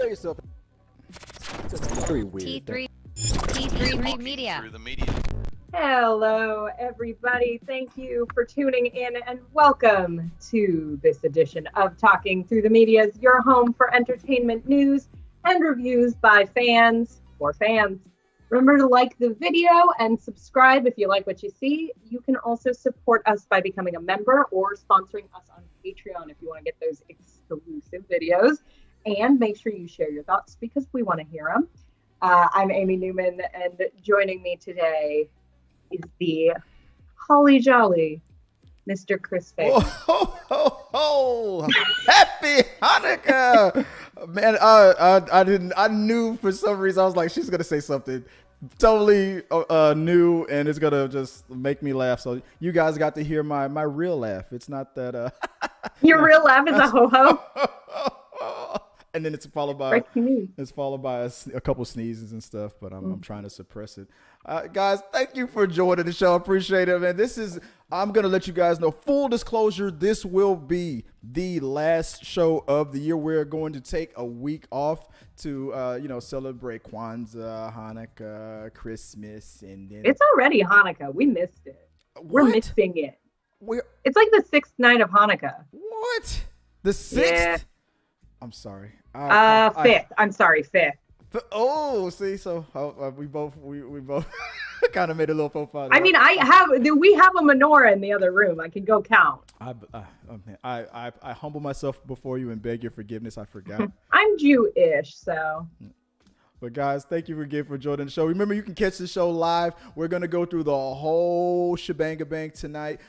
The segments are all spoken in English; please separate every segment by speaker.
Speaker 1: Prepare yourself. It's very weird.
Speaker 2: T3 Media.
Speaker 3: Through the media.
Speaker 4: Hello, everybody. Thank you for tuning in and welcome to this edition of Talking Through the Media's your home for entertainment news and reviews by fans for fans. Remember to like the video and subscribe if you like what you see. You can also support us by becoming a member or sponsoring us on Patreon if you want to get those exclusive videos. And make sure you share your thoughts because we want to hear them. I'm Amy Newman, and joining me today is the holly jolly Mr. Chris Faye.
Speaker 1: Oh, happy Hanukkah, man! I knew for some reason I was like, she's gonna say something totally new, and it's gonna just make me laugh. So you guys got to hear my real laugh. It's not that
Speaker 4: Your real laugh is a ho ho.
Speaker 1: And then it's followed by a couple sneezes and stuff, but I'm trying to suppress it. Guys, thank you for joining the show. I appreciate it, man. I'm going to let you guys know, full disclosure, this will be the last show of the year. We're going to take a week off to, celebrate Kwanzaa, Hanukkah, Christmas. And then
Speaker 4: It's already Hanukkah. We missed it. We're missing it. It's like the 6th night of Hanukkah.
Speaker 1: What? The 6th?
Speaker 4: Yeah.
Speaker 1: I'm sorry.
Speaker 4: 5th. I'm sorry, 5th.
Speaker 1: Oh, see, so we both kind of made a little profile.
Speaker 4: I mean, we have a menorah in the other room. I can go count.
Speaker 1: I humble myself before you and beg your forgiveness. I forgot.
Speaker 4: I'm Jewish, so.
Speaker 1: But guys, thank you again for joining the show. Remember, you can catch the show live. We're gonna go through the whole shebang tonight.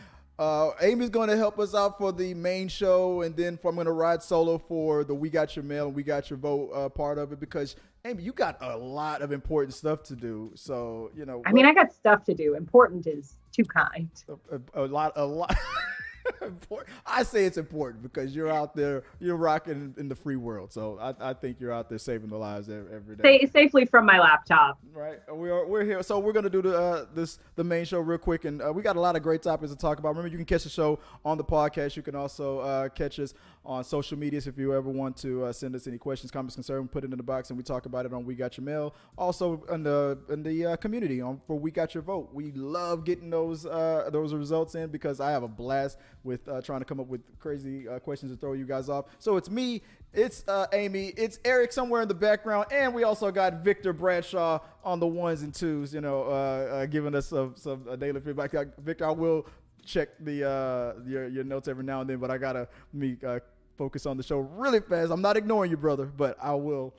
Speaker 1: Amy's going to help us out for the main show, and then I'm going to ride solo for the We Got Your Mail and We Got Your Vote part of it, because, Amy, you got a lot of important stuff to do. So,
Speaker 4: I got stuff to do. Important is too kind.
Speaker 1: A lot. I say it's important because you're out there, you're rocking in the free world. So I think you're out there saving the lives every day.
Speaker 4: Safely from my laptop.
Speaker 1: Right. We're here. So we're gonna do the main show real quick, and we got a lot of great topics to talk about. Remember, you can catch the show on the podcast. You can also catch us on social medias if you ever want to send us any questions, comments, concerns. Put it in the box, and we talk about it on We Got Your Mail. Also in the community for We Got Your Vote. We love getting those results in because I have a blast with trying to come up with crazy questions to throw you guys off. So it's me, it's Amy, it's Eric somewhere in the background, and we also got Victor Bradshaw on the ones and twos, giving us some daily feedback. Victor, I will check your notes every now and then, but I gotta focus on the show really fast. I'm not ignoring you, brother, but I will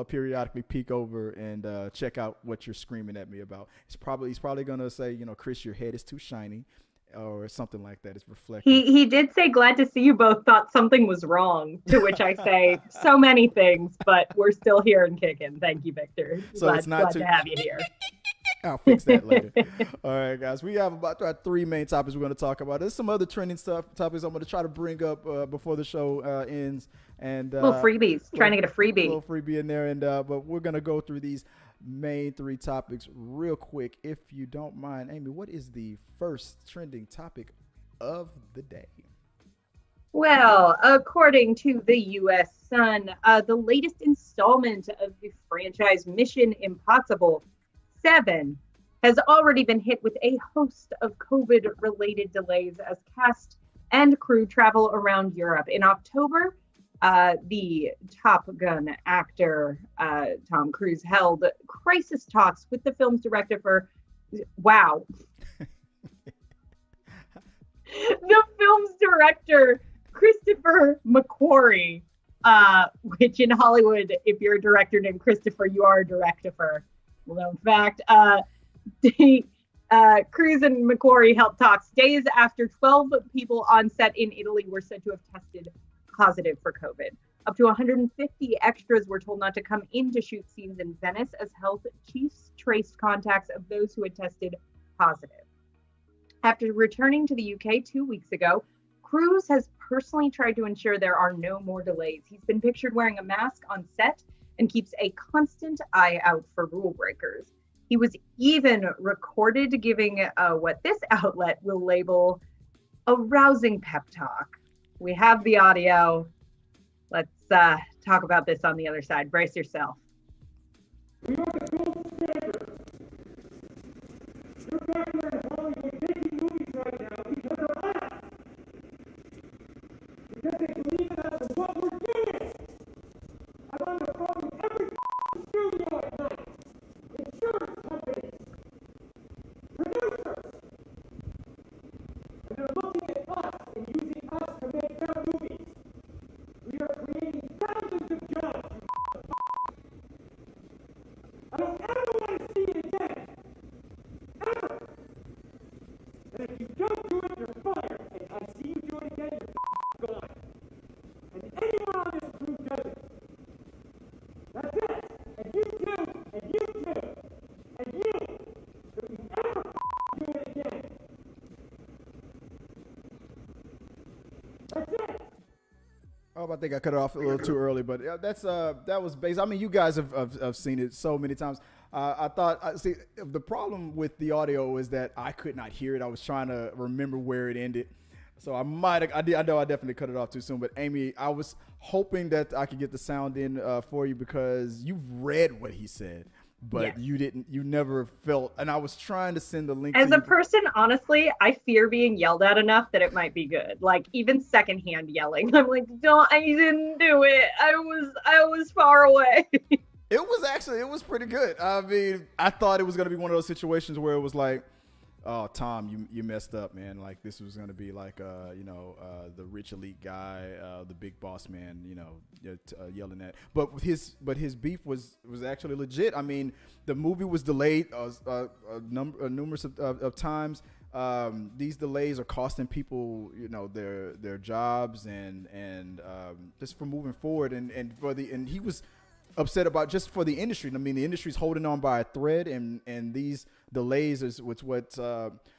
Speaker 1: periodically peek over and check out what you're screaming at me about. He's probably gonna say, Chris, your head is too shiny, or something like that. It's reflecting.
Speaker 4: He did say, glad to see you both thought something was wrong, to which I say so many things, but we're still here and kicking. Thank you, Victor.
Speaker 1: So it's not
Speaker 4: glad to have you here.
Speaker 1: I'll fix that later. All right, guys. We have about 3 main topics we're going to talk about. There's some other trending topics I'm going to try to bring up before the show ends. And
Speaker 4: little freebies. Trying to get a freebie.
Speaker 1: Little freebie in there. And but we're going to go through these main 3 topics real quick, if you don't mind. Amy, what is the first trending topic of the day?
Speaker 4: Well, according to the U.S. Sun, the latest installment of the franchise Mission Impossible 7 has already been hit with a host of COVID-related delays as cast and crew travel around Europe. In October, the Top Gun actor Tom Cruise held crisis talks with the film's director the film's director, Christopher McQuarrie, which in Hollywood, if you're a director named Christopher, you are a director. Well, in fact, Cruise and McQuarrie held talks days after 12 people on set in Italy were said to have tested positive for COVID. Up to 150 extras were told not to come in to shoot scenes in Venice as health chiefs traced contacts of those who had tested positive. After returning to the UK 2 weeks ago, Cruise has personally tried to ensure there are no more delays. He's been pictured wearing a mask on set and keeps a constant eye out for rule breakers. He was even recorded giving what this outlet will label a rousing pep talk. We have the audio. Let's talk about this on the other side. Brace yourself.
Speaker 3: We are the gold standard. You're back there in Hollywood making movies right now because of us. Because they believe in us and what we're doing. I'm on the phone with every studio at night. Insurance companies. Producers. And they're looking at us and using us to make their movies. We are creating thousands of jobs. I don't ever want to see it again. Ever. And if you don't do it, you're fired. And I see you do it again, you're gone. And anyone on this crew does it. That's it. And you too. And you too. And you. If you ever do it again. That's it.
Speaker 1: Oh, I think I cut it off a little too early, but that was based. I mean, you guys have seen it so many times. I thought, see, the problem with the audio is that I could not hear it. I was trying to remember where it ended, so I know I definitely cut it off too soon. But Amy, I was hoping that I could get the sound in for you because you read what he said. But yes. You never felt, and I was trying to send the link.
Speaker 4: As a person, honestly, I fear being yelled at enough that it might be good. Like even secondhand yelling. I'm like, I didn't do it. I was far away.
Speaker 1: It was pretty good. I mean, I thought it was going to be one of those situations where it was like, oh, Tom, you messed up, man. Like this was going to be like, the rich elite guy, the big boss man, yelling at. But his beef was actually legit. I mean, the movie was delayed numerous of times. These delays are costing people, their jobs and just for moving forward. And he was upset about just for the industry. I mean, the industry's holding on by a thread, and these delays is what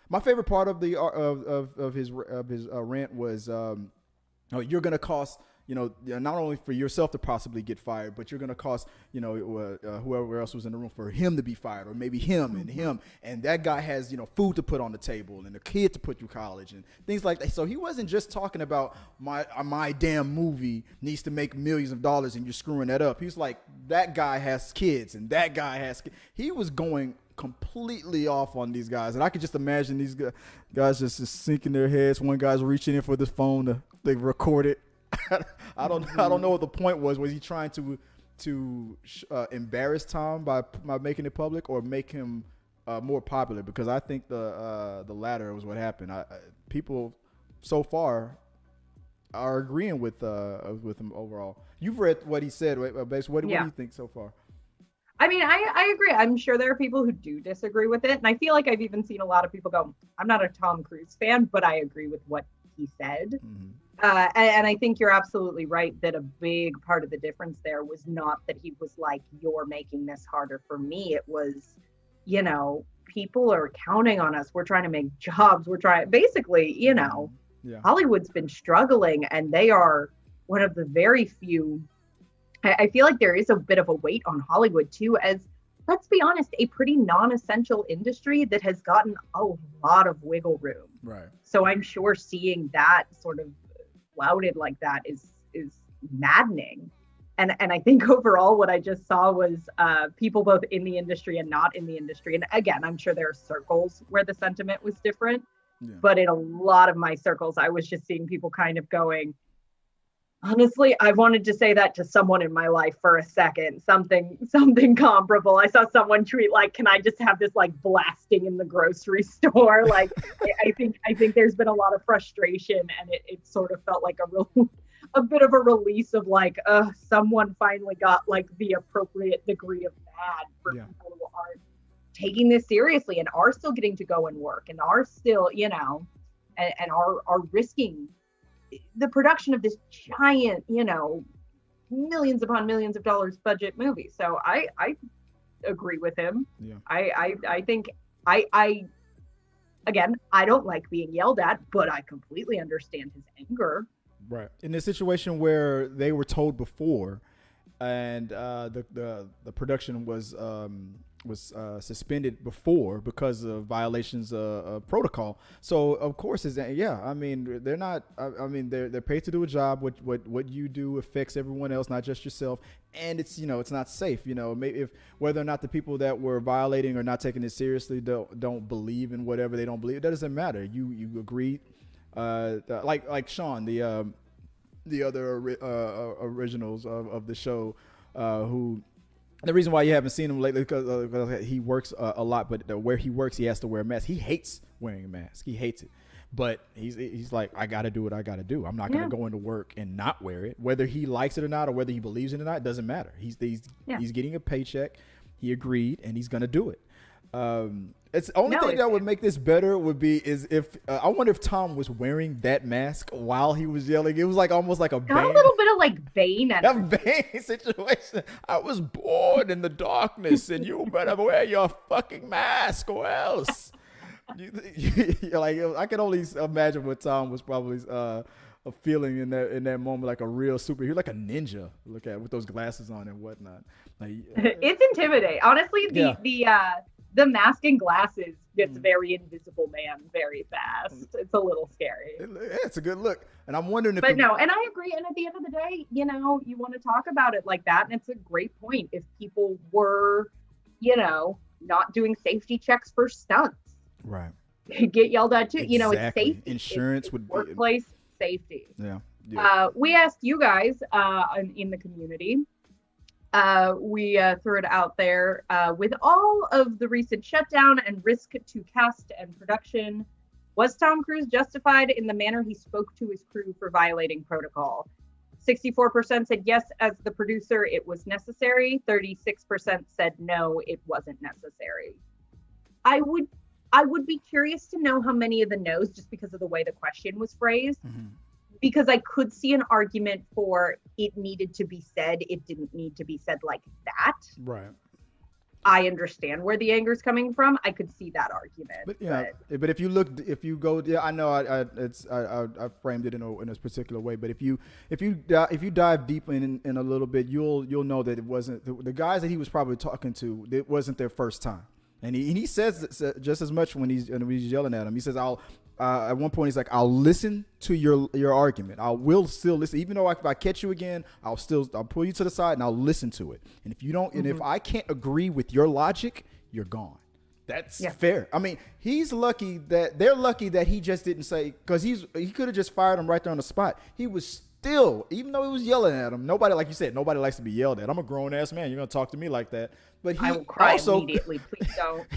Speaker 1: my favorite part of the of his rant was. You're going to cost, not only for yourself to possibly get fired, but you're going to cost, whoever else was in the room for him to be fired, or maybe him, and that guy has, food to put on the table and a kid to put through college and things like that. So he wasn't just talking about my damn movie needs to make millions of dollars and you're screwing that up. He's like, that guy has kids and that guy has kids. He was going completely off on these guys, and I could just imagine these guys just sinking their heads. One guy's reaching in for this phone to record it. I don't know what the point was. Was he trying to embarrass Tom by making it public, or make him more popular? Because I think the latter was what happened. People so far are agreeing with him overall. You've read what he said, right? Basically, what do you think so far?
Speaker 4: I mean, I agree. I'm sure there are people who do disagree with it. And I feel like I've even seen a lot of people go, I'm not a Tom Cruise fan, but I agree with what he said. Mm-hmm. And I think you're absolutely right that a big part of the difference there was not that he was like, you're making this harder for me. It was, people are counting on us. We're trying to make jobs. Basically, Hollywood's been struggling, and they are one of the very few. I feel like there is a bit of a weight on Hollywood too, as, let's be honest, a pretty non-essential industry that has gotten a lot of wiggle room.
Speaker 1: Right.
Speaker 4: So I'm sure seeing that sort of flouted like that is maddening. And I think overall what I just saw was people both in the industry and not in the industry. And again, I'm sure there are circles where the sentiment was different, but in a lot of my circles, I was just seeing people kind of going, honestly, I wanted to say that to someone in my life for a second, something comparable. I saw someone tweet like, can I just have this like blasting in the grocery store? Like, I think there's been a lot of frustration, and it sort of felt like a bit of a release of like, someone finally got like the appropriate degree of mad for people who aren't taking this seriously and are still getting to go and work and are still, and are risking the production of this giant, millions upon millions of dollars budget movie. So I agree with him. Yeah. I think again, I don't like being yelled at, but I completely understand his anger.
Speaker 1: Right. In a situation where they were told before, and the production was suspended before because of violations of protocol. So of course, I mean, they're not. I mean, they're paid to do a job. What you do affects everyone else, not just yourself. And it's it's not safe. Maybe if whether or not the people that were violating or not taking it seriously don't believe in whatever they don't believe, that doesn't matter. You agreed. Like Sean, the other originals of the show, who. The reason why you haven't seen him lately because he works a lot, but where he works, he has to wear a mask. He hates wearing a mask. He hates it. But he's like, I got to do what I got to do. I'm not going to go into work and not wear it. Whether he likes it or not, or whether he believes in it or not, it doesn't matter. He's getting a paycheck. He agreed, and he's going to do it. It's the only thing that would make this better is if I wonder if Tom was wearing that mask while he was yelling. It was like almost like a
Speaker 4: Bane. A little bit of like Bane.
Speaker 1: A Bane situation. I was bored in the darkness, and you better wear your fucking mask or else. I can only imagine what Tom was probably feeling in that moment, like a real superhero, like a ninja. Look at with those glasses on and whatnot.
Speaker 4: It's intimidating, honestly. The mask and glasses gets very Invisible Man very fast. It's a little scary.
Speaker 1: It's a good look. And I'm wondering if...
Speaker 4: and I agree. And at the end of the day, you want to talk about it like that. And it's a great point. If people were, not doing safety checks for stunts.
Speaker 1: Right.
Speaker 4: They get yelled at too.
Speaker 1: Exactly.
Speaker 4: It's safety.
Speaker 1: Insurance
Speaker 4: it's
Speaker 1: would be...
Speaker 4: Workplace safety.
Speaker 1: Yeah.
Speaker 4: We asked you guys in the community. We threw it out there with all of the recent shutdown and risk to cast and production. Was Tom Cruise justified in the manner he spoke to his crew for violating protocol? 64% said yes, as the producer, it was necessary. 36% said no, it wasn't necessary. I would be curious to know how many of the no's, just because of the way the question was phrased. Mm-hmm. Because I could see an argument for it needed to be said. It didn't need to be said like that.
Speaker 1: Right.
Speaker 4: I understand where the anger is coming from. I could see that argument.
Speaker 1: But if you go, I know I framed it in a particular way. But if you dive deep in a little bit, you'll know that it wasn't the guys that he was probably talking to. It wasn't their first time, and he says just as much when he's yelling at him. He says, at one point, he's like, I'll listen to your argument. I will still listen. Even though if I catch you again, I'll pull you to the side and I'll listen to it. And if you don't, and if I can't agree with your logic, you're gone. That's fair. I mean, they're lucky that he just didn't say, because he could have just fired him right there on the spot. He was still, even though he was yelling at him, nobody, like you said, nobody likes to be yelled at. I'm a grown ass man. You're going to talk to me like that. But
Speaker 4: I will cry immediately. Please don't.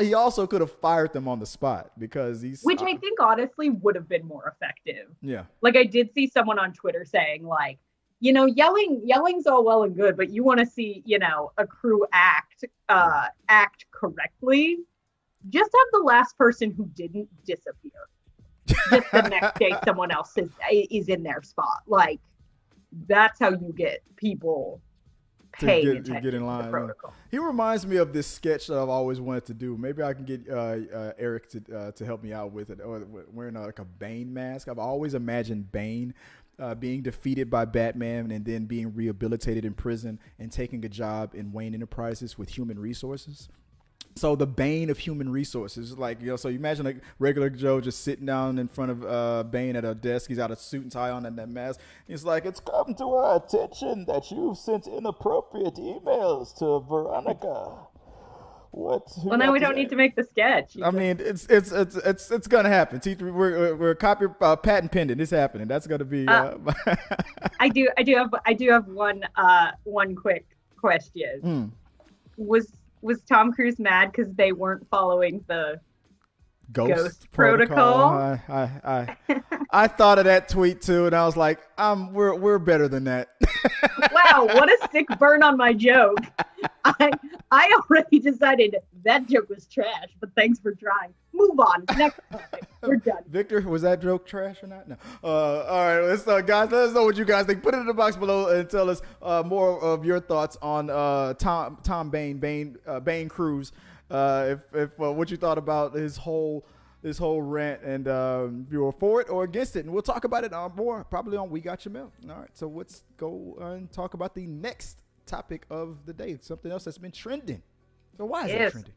Speaker 1: He also could have fired them on the spot because
Speaker 4: which I think honestly would have been more effective.
Speaker 1: Yeah.
Speaker 4: Like I did see someone on Twitter saying like, yelling's all well and good, but you want to see, a crew act correctly. Just have the last person who didn't disappear. Just the next day someone else is in their spot. Like that's how you get people paying attention to in line. The protocol.
Speaker 1: He reminds me of this sketch that I've always wanted to do. Maybe I can get Eric to help me out with it. Or wearing like a Bane mask. I've always imagined Bane being defeated by Batman and then being rehabilitated in prison and taking a job in Wayne Enterprises with human resources. So the Bane of human resources, like, so you imagine like regular Joe just sitting down in front of Bane at a desk. He's got a suit and tie on and that mask. He's like, it's come to our attention that you've sent inappropriate emails to Veronica. Well,
Speaker 4: now we don't need to make the sketch.
Speaker 1: I mean, it's gonna happen. We're patent pending. It's happening. That's gonna be.
Speaker 4: I do have one quick question. Was Tom Cruise mad because they weren't following the Ghost protocol?
Speaker 1: I thought of that tweet too, and I was like, we're better than that.
Speaker 4: Wow, what a sick burn on my joke. I already decided that joke was trash, but thanks for trying. Move on. Next topic. We're done.
Speaker 1: Victor, was that joke trash or not? No. All right, let's guys. Let us know what you guys think. Put it in the box below and tell us more of your thoughts on Tom Bane Cruise. If what you thought about his whole this whole rant, and if you're for it or against it, and we'll talk about it more probably on We Got Your Mail. All right, so let's go and talk about the next topic of the day, something else that's been trending. So why is that trending?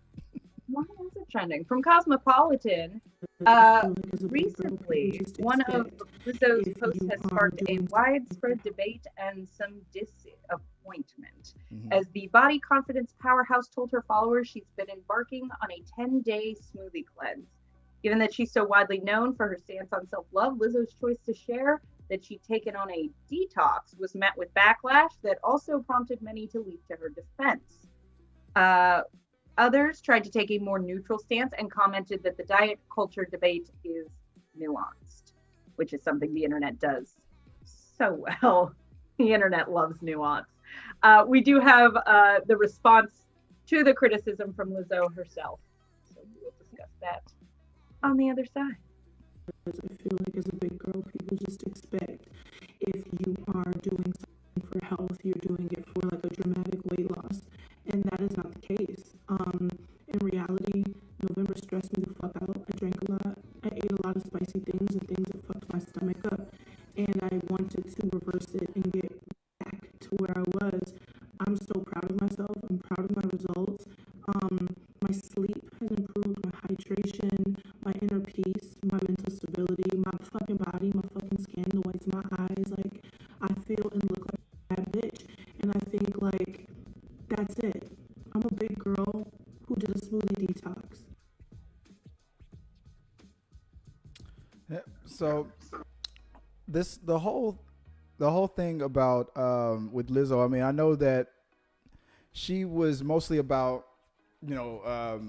Speaker 4: Why is it trending? From Cosmopolitan, recently, one of Lizzo's posts has sparked a widespread debate and some disappointment. As the body confidence powerhouse told her followers she's been embarking on a 10-day smoothie cleanse. Given that she's so widely known for her stance on self-love, Lizzo's choice to share that she'd taken on a detox was met with backlash that also prompted many to leap to her defense. Others tried to take a more neutral stance and commented that the diet culture debate is nuanced, which is something the internet does so well. The internet loves nuance. We do have the response to the criticism from Lizzo herself. So we'll discuss that on the other side.
Speaker 5: I feel like as a big girl, people just expect if you are doing something for health, you're doing it for like a dramatic weight loss. And that is not the case. In reality, November stressed me the fuck out. I drank a lot. I ate a lot of spicy things and things that fucked my stomach up. And I wanted to reverse it and get back to where I was. I'm so proud of myself. I'm proud of my results. My sleep has improved, my hydration, my inner peace, my mental stability, my fucking body, my fucking skin, the whites of my eyes. Like, I feel and look like a bad bitch. And I think, like, that's it. I'm a big girl who did a smoothie detox.
Speaker 1: Yeah, so the whole thing about with Lizzo, I mean, I know that she was mostly about, you know,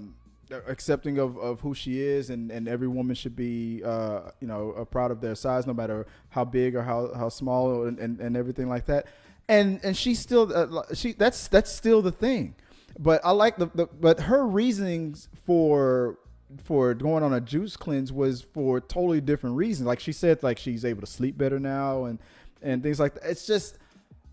Speaker 1: accepting of who she is, and every woman should be you know, proud of their size, no matter how big or how small, and everything like that. And she's still that's still the thing. But I like but her reasonings for going on a juice cleanse was for totally different reasons. Like she said, like she's able to sleep better now and things like that. It's just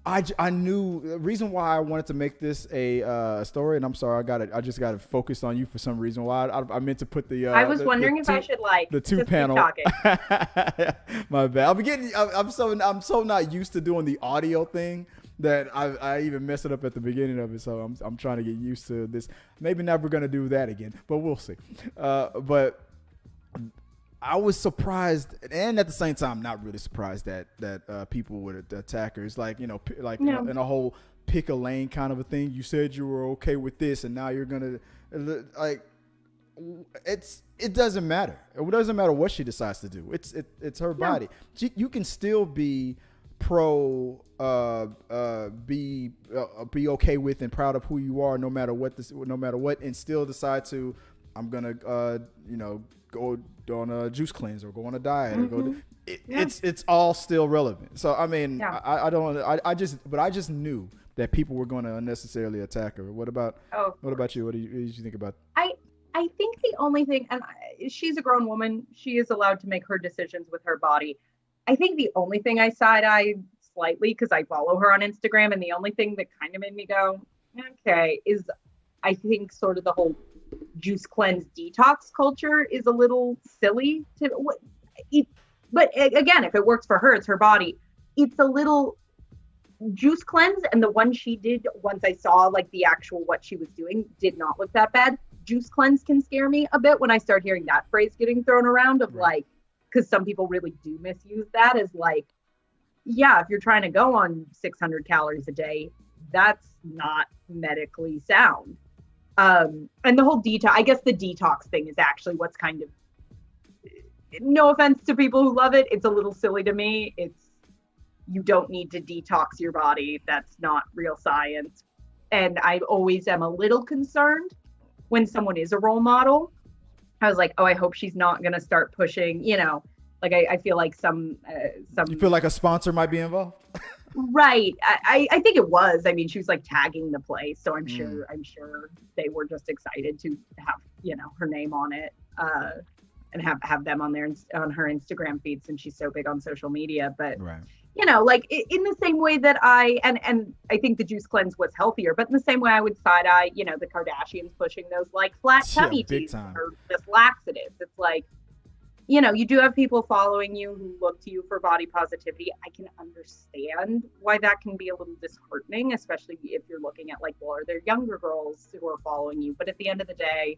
Speaker 1: I knew the reason why I wanted to make this a story, and I'm sorry, I just got to focus on you for some reason. Why I meant to put the
Speaker 4: I was wondering if I should like
Speaker 1: the two panel. My bad. I'm so not used to doing the audio thing that I even messed it up at the beginning of it. So I'm trying to get used to this. Maybe never gonna do that again, but we'll see. But I was surprised, and at the same time, not really surprised that people would attack her. It's like, you know, in a whole pick a lane kind of a thing. You said you were okay with this, and now you're gonna like. It doesn't matter. It doesn't matter what she decides to do. It's her body. You can still be pro, be okay with and proud of who you are, no matter what, and still decide to, I'm gonna you know, go on a juice cleanse or go on a diet or go to, it's all still relevant. So I mean, I just knew that people were going to unnecessarily attack her. What about you? What did you think about?
Speaker 4: I think the only thing, and she's a grown woman, she is allowed to make her decisions with her body. I think the only thing I side-eyed slightly, because I follow her on Instagram, and the only thing that kind of made me go, okay, is I think sort of the whole juice cleanse detox culture is a little silly but again, if it works for her, it's her body. It's a little juice cleanse, and the one she did, once I saw like the actual what she was doing, did not look that bad. Juice cleanse can scare me a bit when I start hearing that phrase getting thrown around of like, because some people really do misuse that as like, yeah, if you're trying to go on 600 calories a day, that's not medically sound. And the whole I guess the detox thing is actually what's kind of, no offense to people who love it, it's a little silly to me. You don't need to detox your body. That's not real science. And I always am a little concerned when someone is a role model. I was like, oh, I hope she's not going to start pushing, you know, like I feel like some. You feel
Speaker 1: like a sponsor might be involved?
Speaker 4: Right. I think it was. I mean, she was like tagging the place, so I'm sure they were just excited to have, you know, her name on it, and have them on her Instagram feed, since she's so big on social media. But you know, like in the same way that and I think the juice cleanse was healthier, but in the same way I would side eye, you know, the Kardashians pushing those like flat tummy teas or just laxatives. It's like, you know, you do have people following you who look to you for body positivity. I can understand why that can be a little disheartening, especially if you're looking at like, well, are there younger girls who are following you? But at the end of the day,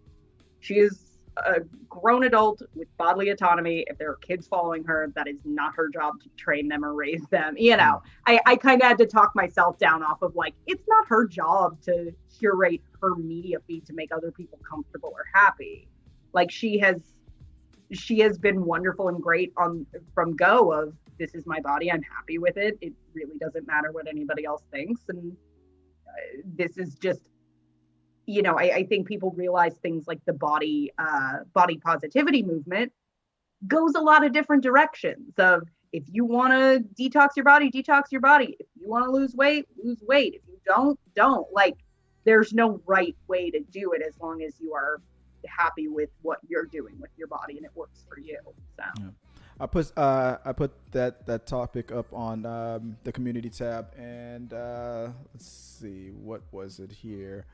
Speaker 4: she is a grown adult with bodily autonomy. If there are kids following her, that is not her job to train them or raise them. You know, I kind of had to talk myself down off of like, it's not her job to curate her media feed to make other people comfortable or happy. Like she has been wonderful and great from go of, this is my body, I'm happy with it. It really doesn't matter what anybody else thinks. And this is just, you know, I think people realize things like the body positivity movement goes a lot of different directions of, if you want to detox your body, detox your body. If you want to lose weight, lose weight. If you don't. Like, there's no right way to do it as long as you are happy with what you're doing with your body and it works for you. So yeah.
Speaker 1: I put that topic up on the community tab, and let's see, what was it here?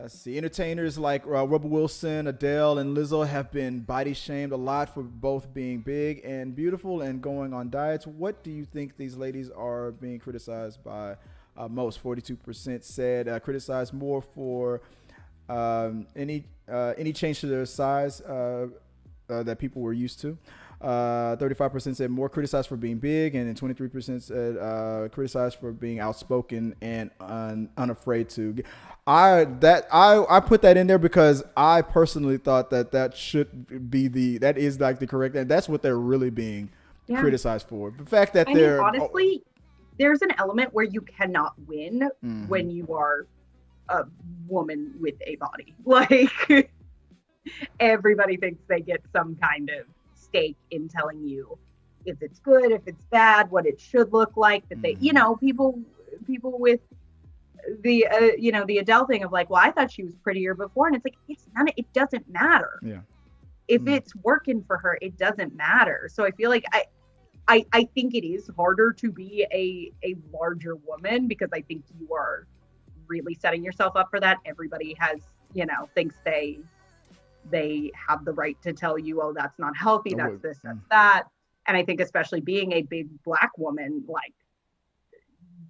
Speaker 1: See, entertainers like Rebel Wilson, Adele, and Lizzo have been body shamed a lot for both being big and beautiful and going on diets. What do you think these ladies are being criticized by most? 42% said criticized more for any change to their size that people were used to. 35% said more criticized for being big, and then 23% said criticized for being outspoken and unafraid to. I put that in there because I personally thought that should be that is like the correct, and that's what they're really being criticized for. The fact that they're
Speaker 4: honestly, there's an element where you cannot win when you are a woman with a body. Like, everybody thinks they get some kind of stake in telling you if it's good, if it's bad, what it should look like. That they, you know, people with the you know, the Adele thing of like, well, I thought she was prettier before, and it's like, it doesn't matter.
Speaker 1: Yeah.
Speaker 4: If it's working for her, it doesn't matter. So I feel like I think it is harder to be a larger woman, because I think you are really setting yourself up for that. Everybody has, you know, thinks they have the right to tell you, oh, that's not healthy, that's this, that's that. And I think especially being a big Black woman, like,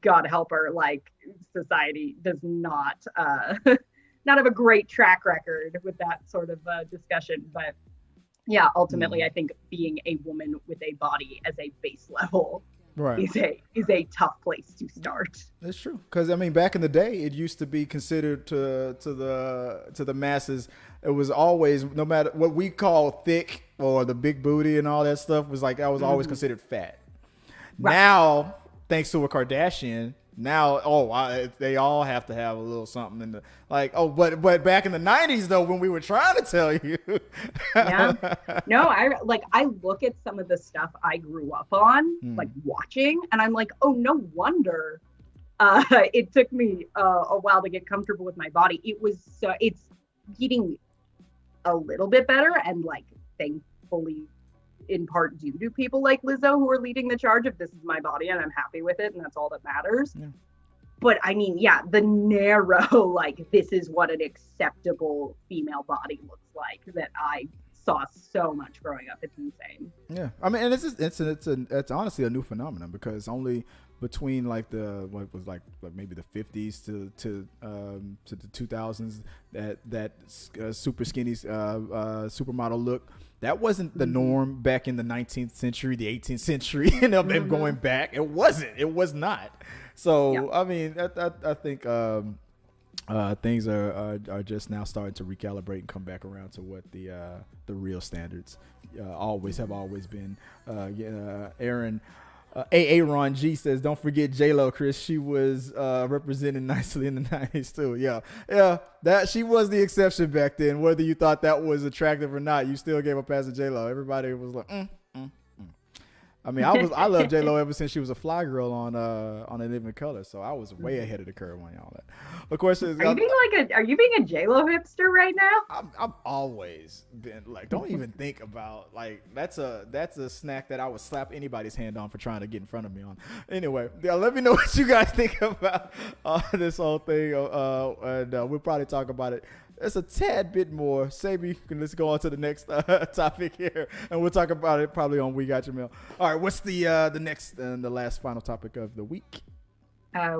Speaker 4: God help her, like, society does not not have a great track record with that sort of discussion. But yeah, ultimately, I think being a woman with a body as a base level is a tough place to start.
Speaker 1: That's true, because I mean, back in the day, it used to be considered to the masses. It was always, no matter what we call thick or the big booty and all that stuff, was like, that was always considered fat. Right. Now, thanks to a Kardashian, now they all have to have a little something in the but back in the 90s though, when we were trying to tell you.
Speaker 4: No, I look at some of the stuff I grew up on, like watching, and I'm like, oh, no wonder it took me a while to get comfortable with my body. It's getting a little bit better, and like, thankfully, in part due to people like Lizzo who are leading the charge of, this is my body and I'm happy with it, and that's all that matters. Yeah. But I mean, the narrow, like, this is what an acceptable female body looks like, that I saw so much growing up. It's insane. Yeah,
Speaker 1: I mean, and it's honestly a new phenomenon, because only between like what was like maybe the 50s to the 2000s, that super skinny supermodel look, that wasn't the norm back in the 19th century, the 18th century, and going back. It was not. So, I mean, I think things are just now starting to recalibrate and come back around to what the real standards have always been. Aaron Aaron G says, don't forget J-Lo, Chris. She was represented nicely in the 90s too. Yeah, that she was the exception back then. Whether you thought that was attractive or not, you still gave a pass to J-Lo. Everybody was like, I mean, I love J-Lo ever since she was a fly girl on A Living Color, so I was way ahead of the curve on all that. Of course,
Speaker 4: Are you being a J-Lo hipster right now?
Speaker 1: I've always been like, don't even think about like that's a snack that I would slap anybody's hand on for trying to get in front of me on. Anyway, let me know what you guys think about this whole thing, and we'll probably talk about it. It's a tad bit more. Sabi, let's go on to the next topic here, and we'll talk about it probably on We Got Your Mail. All right, what's the next and the last final topic of the week?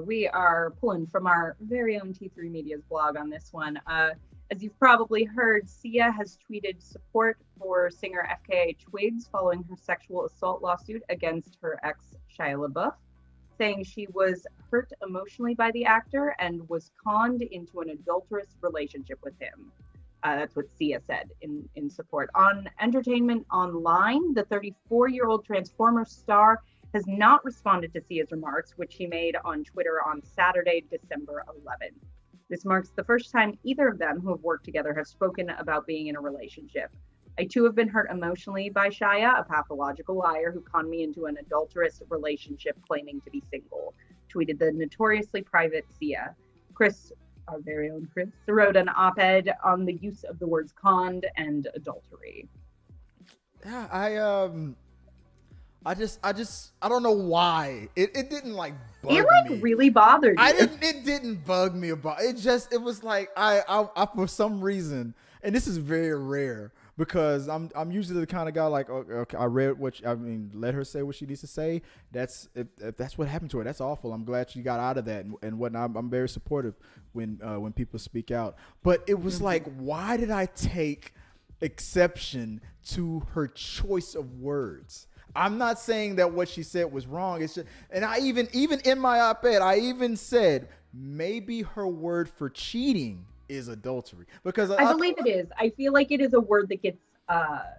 Speaker 4: We are pulling from our very own T3 Media's blog on this one. As you've probably heard, Shia has tweeted support for singer FKA Twigs following her sexual assault lawsuit against her ex, Shia LaBeouf, saying she was hurt emotionally by the actor and was conned into an adulterous relationship with him. That's what Shia said in support. On Entertainment Online, the 34-year-old Transformers star has not responded to Shia's remarks, which he made on Twitter on Saturday, December 11th. This marks the first time either of them who have worked together have spoken about being in a relationship. I too have been hurt emotionally by Shia, a pathological liar who conned me into an adulterous relationship claiming to be single, tweeted the notoriously private Shia. Chris, our very own Chris, wrote an op-ed on the use of the words conned and adultery.
Speaker 1: Yeah, I don't know why. It didn't like bug me.
Speaker 4: It really bothered you.
Speaker 1: It didn't bug me about it. It was like I for some reason, and this is very rare because I'm usually the kind of guy like, okay, I read let her say what she needs to say. If that's what happened to her, that's awful. I'm glad she got out of that and whatnot. I'm very supportive when people speak out. But it was like, why did I take exception to her choice of words? I'm not saying that what she said was wrong. It's just, and I even in my op-ed, I even said maybe her word for cheating is adultery because
Speaker 4: I believe it is. I feel like it is a word that gets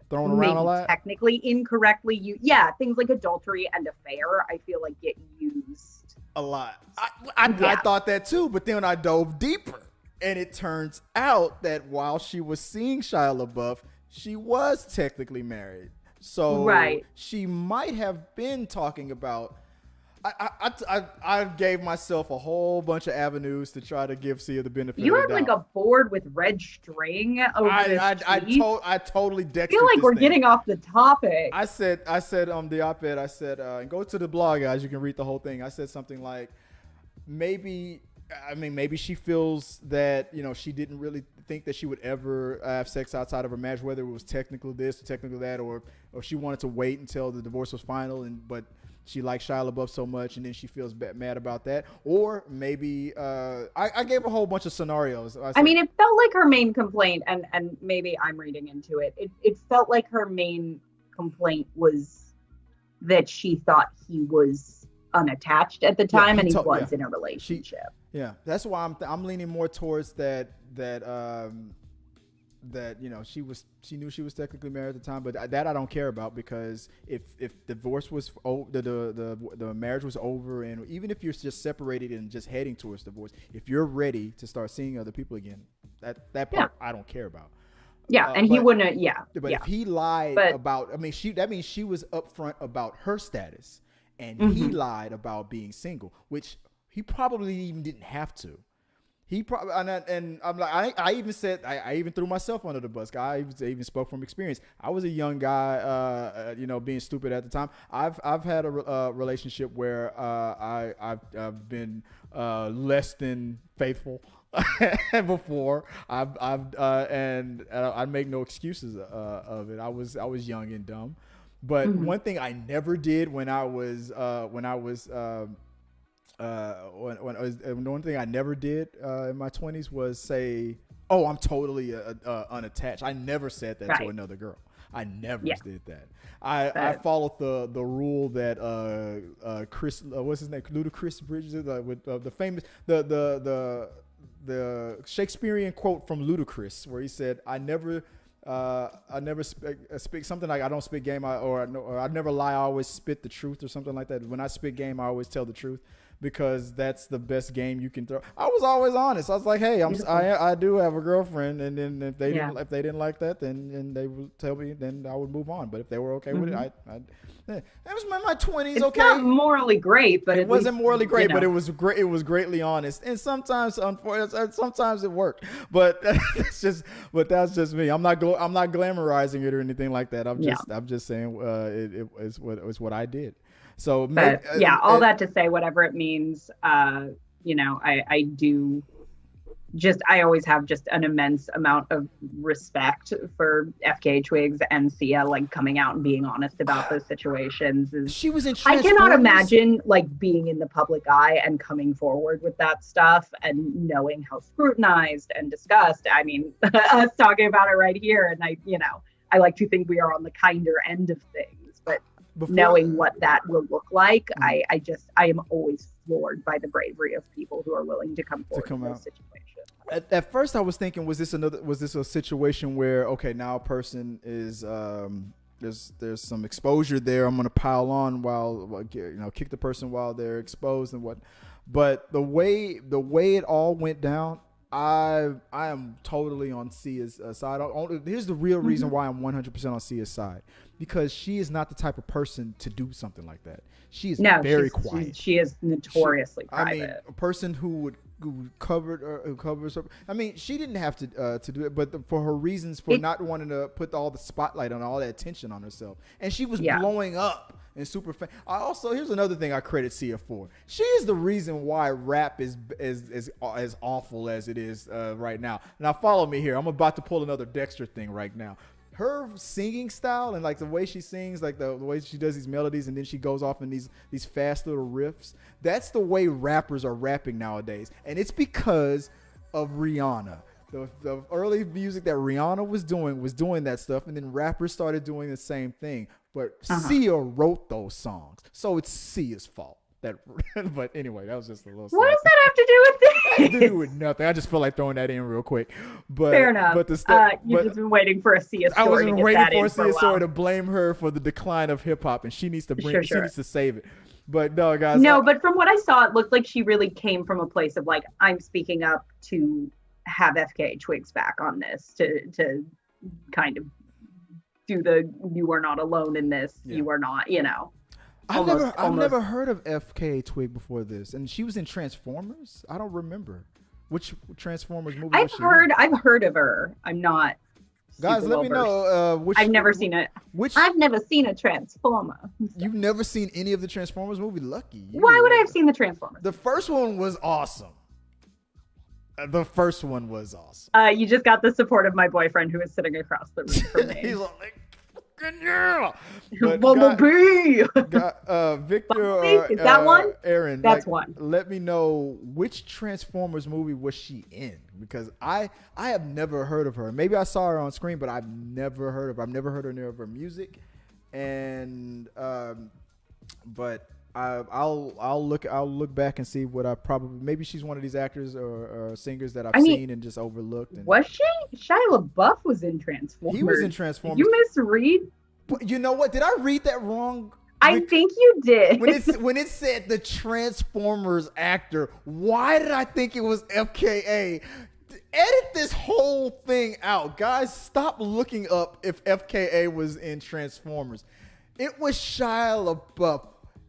Speaker 1: thrown around a lot,
Speaker 4: technically incorrectly used. Things like adultery and affair, I feel like get used
Speaker 1: a lot. I thought that too, but then I dove deeper, and it turns out that while she was seeing Shia LaBeouf, she was technically married. So she might have been talking about. I gave myself a whole bunch of avenues to try to give Shia the benefit.
Speaker 4: You
Speaker 1: of
Speaker 4: have
Speaker 1: the
Speaker 4: like
Speaker 1: doubt.
Speaker 4: a board with red string over this tweet.
Speaker 1: I totally
Speaker 4: I
Speaker 1: dextered
Speaker 4: feel like
Speaker 1: this
Speaker 4: we're
Speaker 1: thing.
Speaker 4: getting off the topic.
Speaker 1: I said the op-ed. I said and go to the blog, guys. You can read the whole thing. I said something like maybe she feels that she didn't really think that she would ever have sex outside of her marriage, whether it was technically this or technically that, or she wanted to wait until the divorce was final, but she likes Shia LaBeouf so much, and then she feels mad about that. Or maybe I gave a whole bunch of scenarios.
Speaker 4: I mean, it felt like her main complaint, and maybe I'm reading into it. It felt like her main complaint was that she thought he was unattached at the time, and he was in a relationship.
Speaker 1: That's why I'm leaning more towards that she knew she was technically married at the time, but that I don't care about, because if divorce was the marriage was over, and even if you're just separated and just heading towards divorce, if you're ready to start seeing other people again, that part I don't care about.
Speaker 4: And he wouldn't.
Speaker 1: But if he lied about, that means she was upfront about her status, and he lied about being single, which he probably even didn't have to. He probably, and I'm like, I even said, I even threw myself under the bus. I even spoke from experience. I was a young guy, being stupid at the time. I've had a relationship where I've been less than faithful before. I make no excuses of it. I was young and dumb, but one thing I never did when I was one thing I never did in my 20s was say, "Oh, I'm totally unattached." I never said that to another girl. I never did that. I followed the rule that Chris, what's his name, Ludacris Bridges, with the famous the Shakespearean quote from Ludacris, where he said, I never speak something like, I don't spit game, or I never lie, I always spit the truth, or something like that. When I spit game, I always tell the truth. because that's the best game you can throw. I was always honest. I was like, hey, I do have a girlfriend, and then if they didn't like that, then they would tell me, then I would move on. But if they were okay with it, it was in my 20s.
Speaker 4: It's not morally great, but
Speaker 1: it wasn't morally great, but it was great. It was greatly honest, and sometimes, unfortunately, sometimes it worked. But that's just me. I'm not glamorizing it or anything like that. I'm just saying it's what I did. So,
Speaker 4: but all that to say, whatever it means, I do. I always have just an immense amount of respect for FKA Twigs and Sia, like coming out and being honest about those situations.
Speaker 1: She was in
Speaker 4: I cannot imagine like being in the public eye and coming forward with that stuff and knowing how scrutinized and discussed. I mean, us talking about it right here, and I like to think we are on the kinder end of things, but knowing what that will look like, I am always floored by the bravery of people who are willing to come forward in those situations.
Speaker 1: At first, I was thinking, was this a situation where, okay, now a person is there's some exposure there. I'm gonna pile on while kick the person while they're exposed and what. But the way it all went down, I am totally on Sia's side. Here's the real reason why I'm 100% on Sia's side, because she is not the type of person to do something like that. She is very quiet.
Speaker 4: She is notoriously private.
Speaker 1: I mean, a person who covers her. I mean, she didn't have to do it, but for her reasons for not wanting to put all the spotlight on all that attention on herself, and she was blowing up and super fan. Here's another thing I credit Sia for. She is the reason why rap is as awful as it is right now. Now follow me here. I'm about to pull another Dexter thing right now. Her singing style and like the way she sings, like the way she does these melodies, and then she goes off in these fast little riffs. That's the way rappers are rapping nowadays, and it's because of Rihanna. The early music that Rihanna was doing that stuff, and then rappers started doing the same thing. But Sia wrote those songs, so it's Sia's fault. But anyway, that was just a little.
Speaker 4: What does that have to do with this?
Speaker 1: It has to do with nothing. I just feel like throwing that in real quick. But
Speaker 4: fair enough. But you've just been waiting for a Sia story.
Speaker 1: I was waiting for a Sia story to blame her for the decline of hip hop, and she needs to she needs to save it. But no, guys.
Speaker 4: But from what I saw, it looked like she really came from a place of like, I'm speaking up to have FKA Twigs back on this, to kind of do the you are not alone in this. Yeah. You are not,
Speaker 1: I've never heard of FKA Twig before this, and she was in Transformers. I don't remember which Transformers movie.
Speaker 4: I've heard of her. I'm not.
Speaker 1: Guys, let me know.
Speaker 4: I've never seen it. I've never seen a Transformer.
Speaker 1: You've never seen any of the Transformers movie? Lucky.
Speaker 4: Why would I have seen the Transformers?
Speaker 1: The first one was awesome. You just got the support of my boyfriend who is sitting across the room from me. He's like, yeah.
Speaker 4: Victor, is that one?
Speaker 1: Aaron,
Speaker 4: that's one.
Speaker 1: Let me know which Transformers movie was she in, because I have never heard of her. Maybe I saw her on screen, but I've never heard of her. I've never heard any of her music, and but I'll look back and see what maybe she's one of these actors or singers that I've seen and just overlooked.
Speaker 4: Was she? Shia LaBeouf was in Transformers.
Speaker 1: He was in Transformers.
Speaker 4: Did you misread?
Speaker 1: You know what? Did I read that wrong?
Speaker 4: I think you did.
Speaker 1: When it said the Transformers actor, why did I think it was FKA? Edit this whole thing out. Guys, stop looking up if FKA was in Transformers. It was Shia LaBeouf.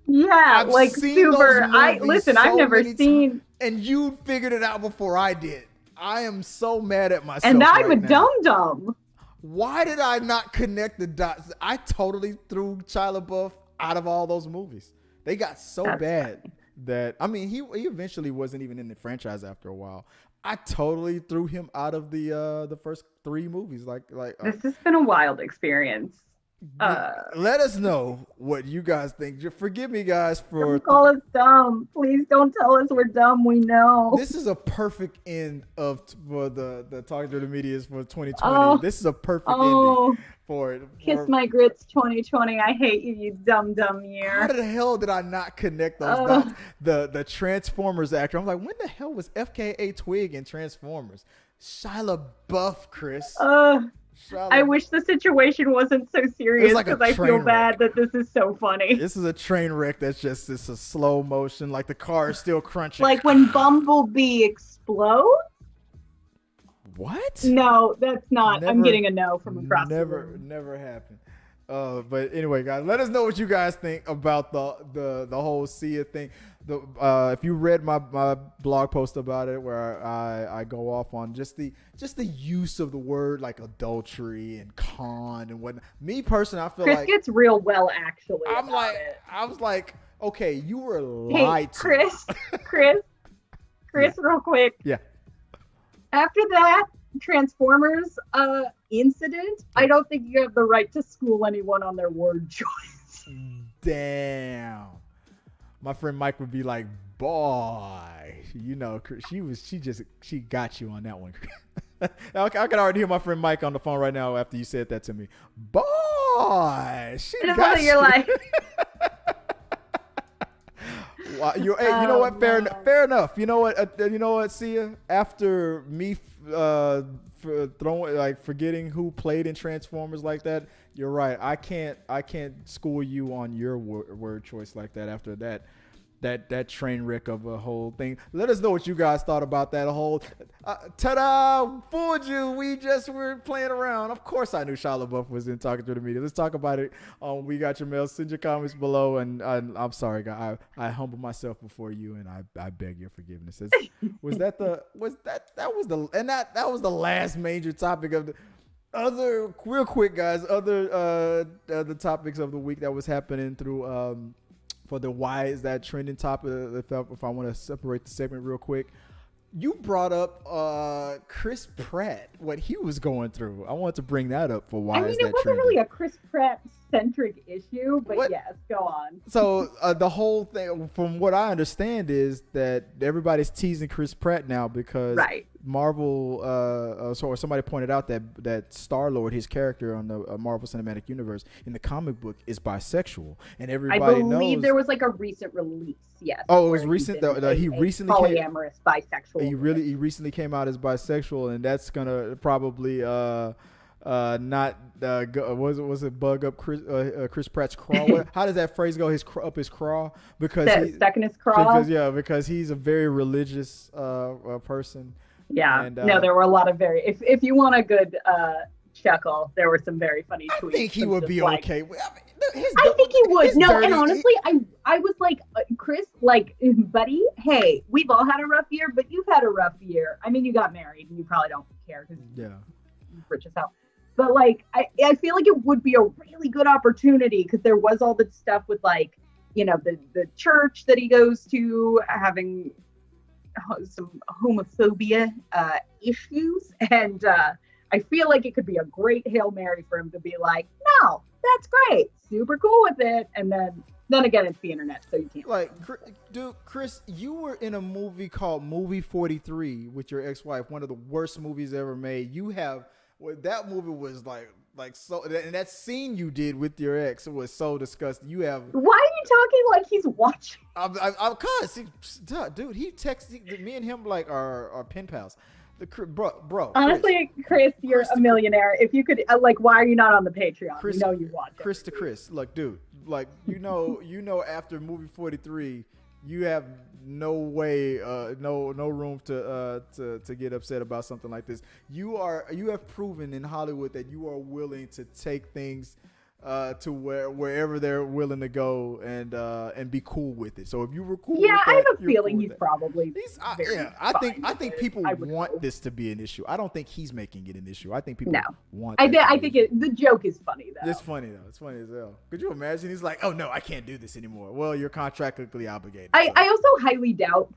Speaker 4: Yeah, like super. I've never seen.
Speaker 1: And you figured it out before I did. I am so mad at myself.
Speaker 4: And I'm a dum-dum.
Speaker 1: Why did I not connect the dots? I totally threw Shia LaBeouf out of all those movies. They got so bad that, I mean, he eventually wasn't even in the franchise after a while. I totally threw him out of the first 3 movies. This
Speaker 4: has been a wild experience.
Speaker 1: Let us know what you guys think. Forgive me, guys, for
Speaker 4: don't call us dumb. Please don't tell us we're dumb. We know
Speaker 1: this is a perfect end for the Talking Through the Media for 2020. This is a perfect ending for it.
Speaker 4: Kiss my grits, 2020. I hate you, you dumb year.
Speaker 1: How the hell did I not connect those dots? The Transformers actor. I'm like, when the hell was FKA Twig in Transformers? Shia LaBeouf, Chris.
Speaker 4: I wish the situation wasn't so serious
Speaker 1: like a
Speaker 4: because I feel
Speaker 1: train
Speaker 4: bad
Speaker 1: wreck.
Speaker 4: that this is so funny.
Speaker 1: This is a train wreck that's just it's a slow motion, like the car is still crunching.
Speaker 4: Like when Bumblebee explodes?
Speaker 1: What?
Speaker 4: No, that's not. I'm
Speaker 1: Never-
Speaker 4: getting a no from across the room.
Speaker 1: Never happened. But anyway, guys, let us know what you guys think about the whole Shia thing. If you read my blog post about it, where I go off on just the use of the word like adultery and con and whatnot. Me personally, I feel
Speaker 4: Chris
Speaker 1: like
Speaker 4: gets real well, actually.
Speaker 1: I was like, okay, you were
Speaker 4: Hey,
Speaker 1: lied to.
Speaker 4: Chris,
Speaker 1: Yeah.
Speaker 4: real quick.
Speaker 1: Yeah.
Speaker 4: After that Transformers incident, I don't think you have the right to school anyone on their word choice.
Speaker 1: Damn. My friend Mike would be like, boy, she got you on that one. I can already hear my friend Mike on the phone right now after you said that to me. Boy, she got you.
Speaker 4: You're like,
Speaker 1: Wow, you know what? Fair enough. You know what? Sia, after me forgetting who played in Transformers like that, you're right. I can't school you on your word choice like that after that train wreck of a whole thing. Let us know what you guys thought about that whole ta-da, fooled you. We just were playing around. Of course I knew Shia LaBeouf was in Talking to the Media. Let's talk about it. We got your mail. Send your comments below. And I'm sorry, guy. I humble myself before you, and I beg your forgiveness. That was the last major topic of the other, real quick, guys, the topics of the week that was happening through for the why is that trending topic. If I want to separate the segment real quick, you brought up Chris Pratt, what he was going through. I want to bring that up for why is that trending.
Speaker 4: it wasn't really a Chris Pratt centric issue, but yes, go on.
Speaker 1: So the whole thing, from what I understand, is that everybody's teasing Chris Pratt now because Marvel, or somebody pointed out that Star-Lord, his character on the Marvel Cinematic Universe in the comic book, is bisexual, and everybody knows. I believe
Speaker 4: there was like a recent release. Yes.
Speaker 1: Oh, it was recent. He recently
Speaker 4: polyamorous, bisexual.
Speaker 1: He recently came out as bisexual, and that's gonna probably was it bug up Chris Pratt's craw? How does that phrase go? His craw, because
Speaker 4: stuck in his craw.
Speaker 1: Because he's a very religious person.
Speaker 4: Yeah.
Speaker 1: And,
Speaker 4: no, there were a lot of if you want a good chuckle, there were some very funny tweets.
Speaker 1: I think he would be okay.
Speaker 4: I think he would. No, and honestly, I was like, Chris, like, buddy, hey, we've all had a rough year, but you've had a rough year. I mean, you got married, and you probably don't care because you're rich as hell. But like, I feel like it would be a really good opportunity because there was all the stuff with like, the church that he goes to having some homophobia issues, and I feel like it could be a great Hail Mary for him to be like, no, that's great, super cool with it, and then again, it's the internet, so you can't.
Speaker 1: Like, dude, Chris, you were in a movie called Movie 43 with your ex-wife, one of the worst movies ever made. That movie was like so, and that scene you did with your ex was so disgusting. Why are
Speaker 4: you talking like he's watching?
Speaker 1: Dude, he texted me and him like our pen pals. Bro.
Speaker 4: Honestly, Chris, you're a millionaire. If you could, why are you not on the Patreon? You watch it.
Speaker 1: Chris to Chris. Look, dude, after Movie 43, you have no way, no room to get upset about something like this. You have proven in Hollywood that you are willing to take things to wherever they're willing to go and be cool with it. So if you were cool, with that,
Speaker 4: I have a feeling he's probably.
Speaker 1: I think people want this to be an issue. I don't think he's making it an issue. I think people want.
Speaker 4: I think the joke is funny though.
Speaker 1: It's funny though. It's funny as hell. Could you imagine? He's like, oh no, I can't do this anymore. Well, you're contractually obligated.
Speaker 4: I also highly doubt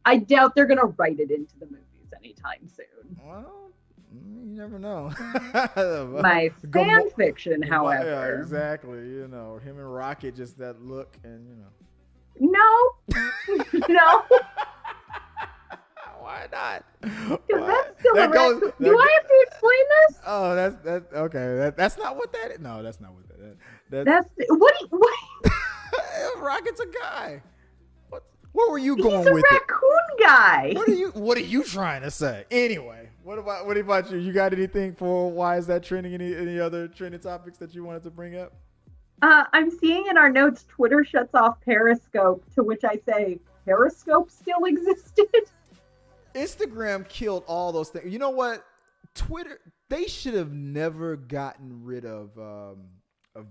Speaker 4: I doubt they're gonna write it into the movies anytime soon.
Speaker 1: Well, you never know.
Speaker 4: My fan fiction, however.
Speaker 1: Yeah, exactly. Him and Rocket, just that look, and
Speaker 4: No. No.
Speaker 1: Why not?
Speaker 4: Because that's still do I have to explain this?
Speaker 1: Oh, that's okay. That's not what that is. No, that's not what that is.
Speaker 4: That's what?
Speaker 1: Rocket's a guy. Where were you going with it?
Speaker 4: He's a raccoon guy.
Speaker 1: What are you trying to say? Anyway, What about you? You got anything for why is that trending? Any other trending topics that you wanted to bring up?
Speaker 4: I'm seeing in our notes Twitter shuts off Periscope, to which I say Periscope still existed.
Speaker 1: Instagram killed all those things. You know what? Twitter, they should have never gotten rid of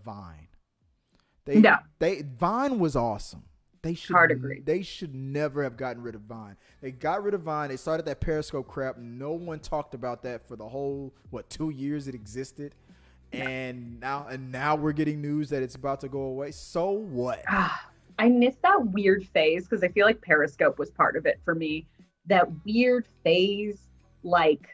Speaker 1: Vine. Vine was awesome.
Speaker 4: Hard agree.
Speaker 1: They should never have gotten rid of Vine. They got rid of Vine. They started that Periscope crap. No one talked about that for the whole 2 years it existed, and now we're getting news that it's about to go away. So what?
Speaker 4: I miss that weird phase because I feel like Periscope was part of it for me. That weird phase, like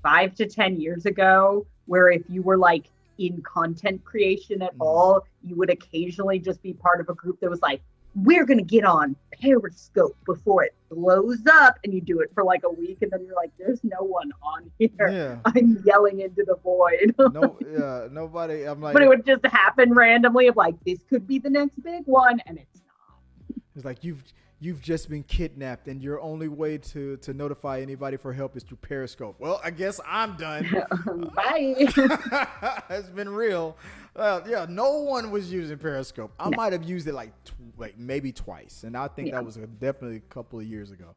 Speaker 4: 5 to 10 years ago, where if you were like in content creation at all, you would occasionally just be part of a group that was like, we're going to get on Periscope before it blows up. And you do it for like a week. And then you're like, there's no one on here. Yeah. I'm yelling into the void.
Speaker 1: Nobody. I'm like,
Speaker 4: but it would just happen randomly of like, this could be the next big one. And it's not.
Speaker 1: It's like, you've just been kidnapped and your only way to notify anybody for help is through Periscope. Well, I guess I'm done.
Speaker 4: Bye.
Speaker 1: It's been real. No one was using Periscope. I might have used it like maybe twice, and I think that was definitely a couple of years ago.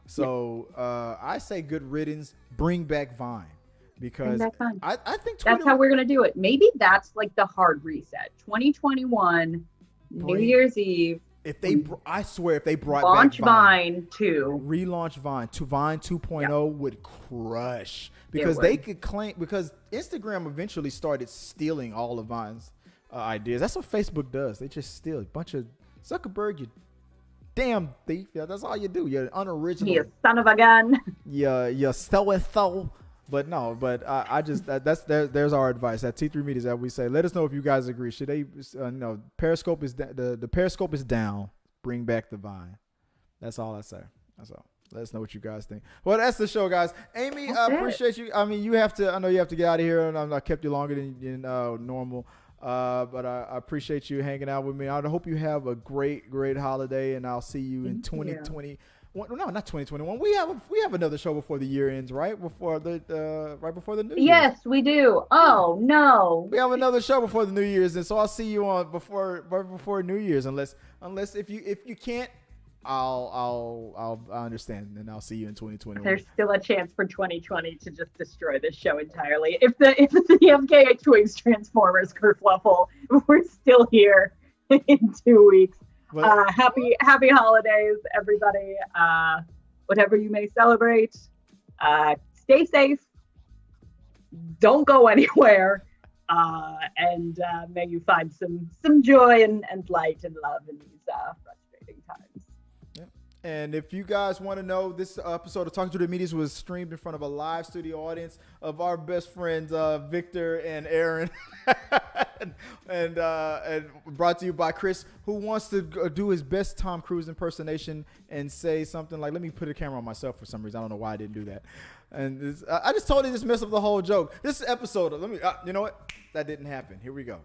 Speaker 1: So I say good riddance. Bring back Vine, because I think Twitter,
Speaker 4: that's how we're gonna do it. Maybe that's like the hard reset. 2021, New Year's Eve.
Speaker 1: I swear, if they brought
Speaker 4: launch
Speaker 1: back Vine,
Speaker 4: relaunch
Speaker 1: Vine 2.0 would crush, because they could claim, because Instagram eventually started stealing all of Vine's ideas. That's what Facebook does. They just steal a bunch of Zuckerberg. You damn thief! Yeah, that's all you do. You're unoriginal.
Speaker 4: You son of a gun.
Speaker 1: You're so. But no, I just there's our advice at T3 Media, that we say, let us know if you guys agree. Should they Periscope is the Periscope is down. Bring back the Vine. That's all I say. That's all. Let us know what you guys think. Well, that's the show, guys. Amy, I appreciate you. I mean, I know you have to get out of here, and I kept you longer than normal. But I appreciate you hanging out with me. I hope you have a great holiday, and I'll see you in 2020. No, not 2021. We have another show before the year ends, right? Before the New Year's.
Speaker 4: Yes, we do. Oh no.
Speaker 1: We have another show before the New Year's, and so I'll see you on before New Year's, unless if you can't, I understand, and I'll see you in 2021.
Speaker 4: There's still a chance for 2020 to just destroy this show entirely. If the MKH Twigs Transformers kerfluffle, we're still here in 2 weeks. Happy holidays, everybody. Whatever you may celebrate, stay safe. Don't go anywhere, and may you find some joy and light and love in these frustrating times.
Speaker 1: And if you guys want to know, this episode of Talking to the Medias was streamed in front of a live studio audience of our best friends, Victor and Aaron, and brought to you by Chris, who wants to do his best Tom Cruise impersonation and say something like, let me put a camera on myself for some reason. I don't know why I didn't do that. And I just totally just messed up the whole joke. This episode, you know what? That didn't happen. Here we go.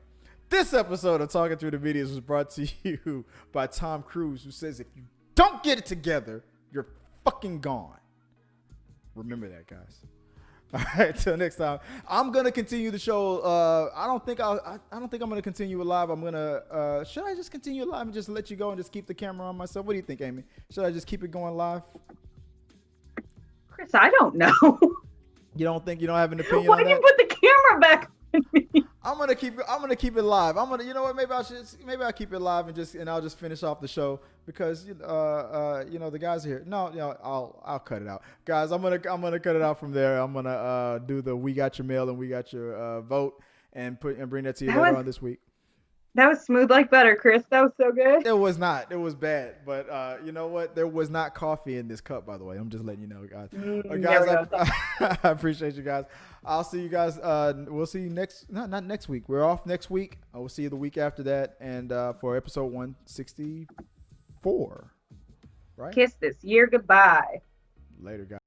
Speaker 1: This episode of Talking Through the Medias was brought to you by Tom Cruise, who says, if you don't get it together, you're fucking gone. Remember that, guys. All right, till next time. I'm gonna continue the show. I don't think I'm gonna continue it live. I'm gonna. Should I just continue it live and just let you go and just keep the camera on myself? What do you think, Amy? Should I just keep it going live?
Speaker 4: Chris, I don't know.
Speaker 1: You don't think? You don't have an opinion?
Speaker 4: Why
Speaker 1: on
Speaker 4: do you
Speaker 1: that?
Speaker 4: put the camera back on me? I'm
Speaker 1: gonna keep it live. You know what? Maybe I'll keep it live and I'll just finish off the show, because the guys are here. No, I'll cut it out, guys. I'm gonna cut it out from there. I'm gonna do the We Got Your Mail and We Got Your Vote and bring that to you later on this week.
Speaker 4: That was smooth like butter, Chris. That was so good.
Speaker 1: It was not. It was bad. But you know what? There was not coffee in this cup, by the way. I'm just letting you know, guys. Guys, I appreciate you guys. I'll see you guys. We'll see you not next week. We're off next week. We'll see you the week after that. And for episode 164. Right?
Speaker 4: Kiss this year goodbye.
Speaker 1: Later, guys.